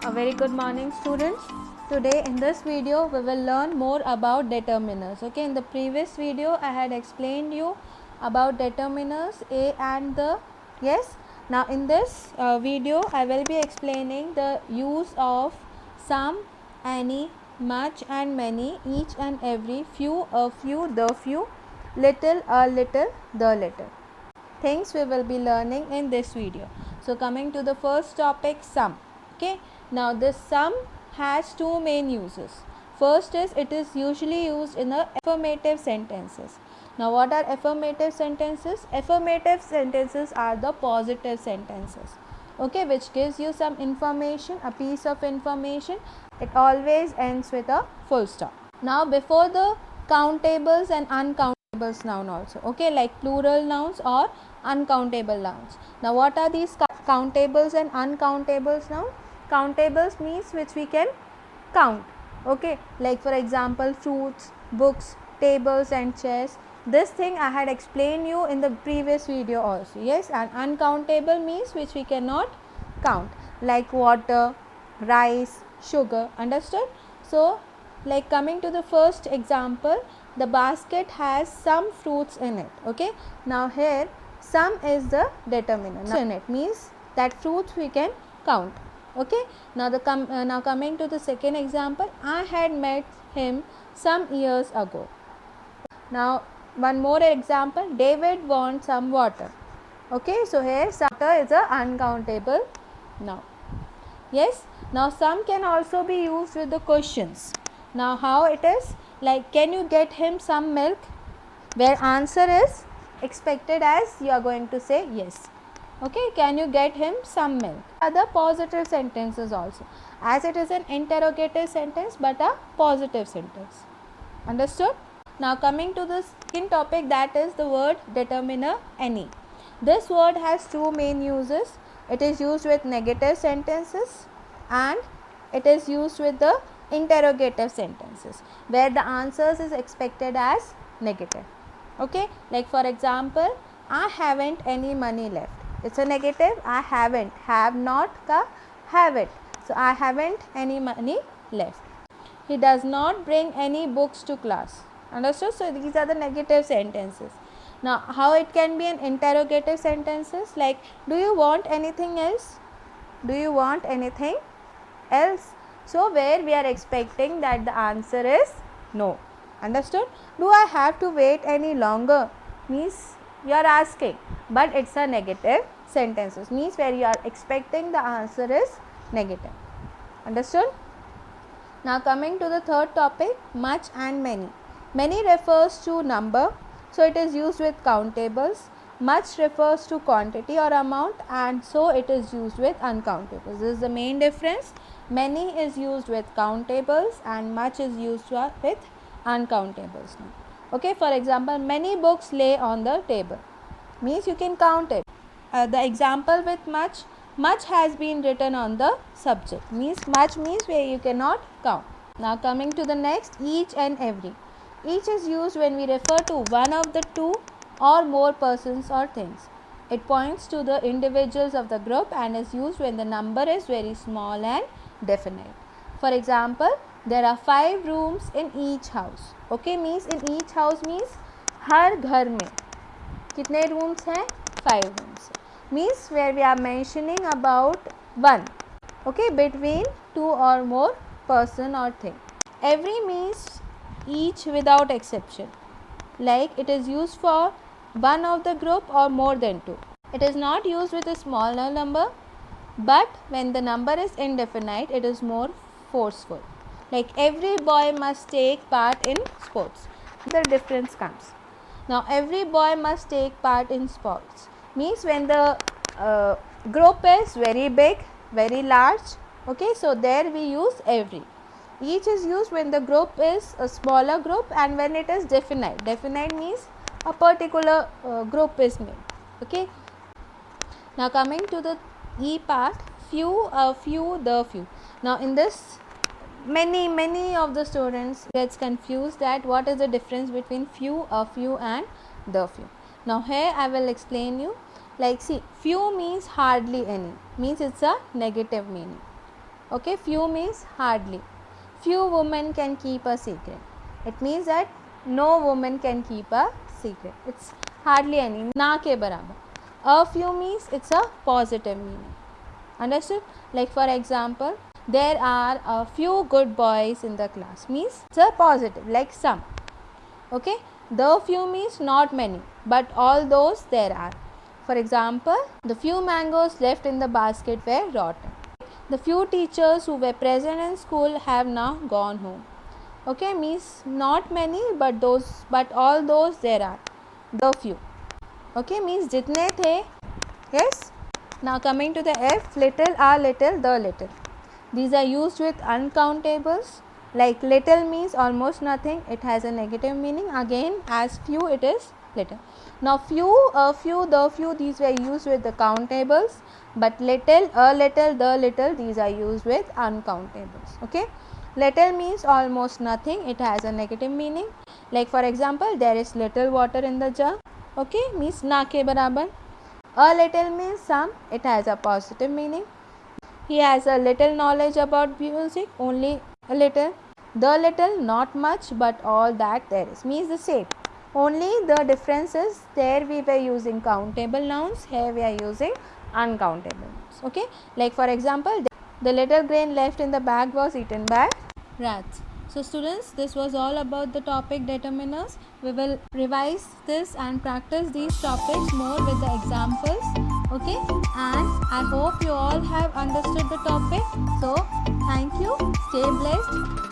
A very good morning, students. Today in this video we will learn more about determiners. Okay, in the previous video I had explained you about determiners A and the yes. Now in this video I will be explaining the use of some, any, much and many, each and every, few, a few, the few, little, a little, the little things we will be learning in this video. So coming to the first topic, sum. Okay, now this sum has two main uses. First is it is usually used in the affirmative sentences. Now what are affirmative sentences? Affirmative sentences are the positive sentences, okay, which gives you some information, a piece of information. It always ends with a full stop. Now before the countables and uncountables noun also, okay, like plural nouns or uncountable nouns. Now what are these countables and uncountables now? Countables means which we can count, okay, like for example fruits, books, tables and chairs. This thing I had explained you in the previous video also. Yes, and uncountable means which we cannot count, like water, rice, sugar. Understood? So like coming to the first example, the basket has some fruits in it. Okay, now here some is the determiner. Now in it means that fruits we can count. Okay, now now coming to the second example, I had met him some years ago. Now one more example, David wants some water. Okay, so here water is a uncountable noun. Yes, now some can also be used with the questions. Now how it is? Like, can you get him some milk? Where answer is expected as you are going to say yes. Okay, can you get him some milk? Other positive sentences also, as it is an interrogative sentence but a positive sentence. Understood? Now coming to the second topic, that is the word determiner any. This word has two main uses. It is used with negative sentences and it is used with the interrogative sentences where the answers is expected as negative. Okay, like for example, I haven't any money left. It's a negative. I haven't, have not ka have it. So I haven't any money left. He does not bring any books to class. Understood? So these are the negative sentences. Now how it can be an interrogative sentences, like do you want anything else? Do you want anything else? So where we are expecting that the answer is no. Understood? Do I have to wait any longer? Means you are asking, but it's a negative sentences, means where you are expecting the answer is negative. Understood? Now coming to the third topic, much and many. Many refers to number, so it is used with countables. Much refers to quantity or amount, and so it is used with uncountables. This is the main difference. Many is used with countables and much is used with uncountables. Okay, for example, many books lay on the table, means you can count it. The example with much has been written on the subject, means much means where you cannot count. Now coming to the next, each and every. Each is used when we refer to one of the two or more persons or things. It points to the individuals of the group and is used when the number is very small and definite. For example, there are 5 rooms in each house. Okay, means in each house means हर घर में कितने rooms हैं? 5 rooms. Means where we are mentioning about one. Okay, between two or more person or thing. Every means each without exception, like it is used for one of the group or more than two. It is not used with a smaller number, but when the number is indefinite it is more forceful, like every boy must take part in sports. The difference comes. Now every boy must take part in sports means when the group is very big, very large. Okay, so there we use every. Each is used when the group is a smaller group and when it is definite. Definite means a particular group is made. Okay. Now coming to the E part, few, a few, the few. Now in this many of the students gets confused that what is the difference between few, a few and the few. Now here I will explain you. Like see, few means hardly any, means it's a negative meaning. Okay, few means hardly. Few women can keep a secret. It means that no woman can keep a secret. It's hardly any. Na ke barabar. A few means it's a positive meaning. Understood? Like for example, there are a few good boys in the class means it's a positive, like some. Okay, the few means not many, but all those there are. For example, the few mangoes left in the basket were rotten. The few teachers who were present in school have now gone home. Okay, means not many, but all those there are. The few. Okay, means jitne the. Yes. Now coming to the F, little, a little, the little. These are used with uncountables. Like little means almost nothing, it has a negative meaning. Again, as few it is little. Now few, a few, the few, these were used with the countables, but little, a little, the little, these are used with uncountables. Okay, little means almost nothing, it has a negative meaning. Like for example, there is little water in the jug. Okay, means na ke barabar. A little means some, it has a positive meaning. He has a little knowledge about music, only a little. The little, not much, but all that there is, means the same. Only the difference is there we were using countable nouns, here we are using uncountable nouns. Okay, like for example, the little grain left in the bag was eaten by rats. So students, this was all about the topic determiners. We will revise this and practice these topics more with the examples. Okay, and I hope you all have understood the topic. So thank you, stay blessed.